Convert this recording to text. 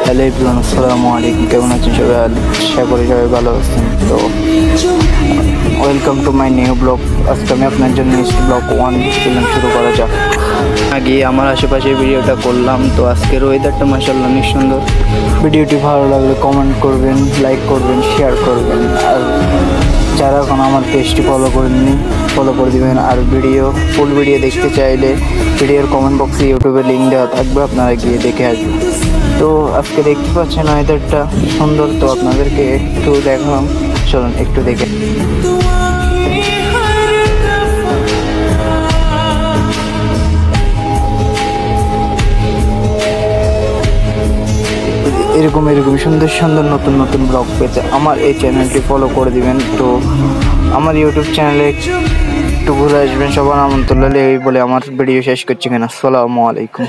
Hello everyone, আসসালামু আলাইকুম। কেমন আছেন সবাই? আশা করি সবাই ভালো আছেন। তো welcome to my new blog. আজকে আমি আপনার জন্য ব্লগ 1 শুরু করা যাক। আগে আমার আশেপাশে ভিডিওটা করলাম। তো আজকের ওয়েদারটা মাশাআল্লাহ অনেক সুন্দর। ভিডিওটি ভালো লাগলে কমেন্ট করবেন, লাইক করবেন, শেয়ার করবেন। আর যারা এখন আমার পেজটি ফলো করেননি ফলো করে দিবেন। আর ফুল ভিডিও দেখতে চাইলে ভিডিওর কমেন্ট বক্সে ইউটিউবে লিঙ্ক দেওয়া থাকবে, আপনারা গিয়ে দেখে আসবেন। তো আজকে দেখতে পাচ্ছেন ওয়েদারটা সুন্দর, তো আপনাদেরকে একটু দেখালাম, চলুন একটু দেখে। এরকম সুন্দর সুন্দর নতুন ব্লগ পেতে আমার এই চ্যানেলটি ফলো করে দিবেন। তো আমার ইউটিউব চ্যানেলে একটু ঘুরে আসবেন, সবার আমন্ত্রণ। এই বলে আমার ভিডিও শেষ করছি কিনা। আসসালামু আলাইকুম।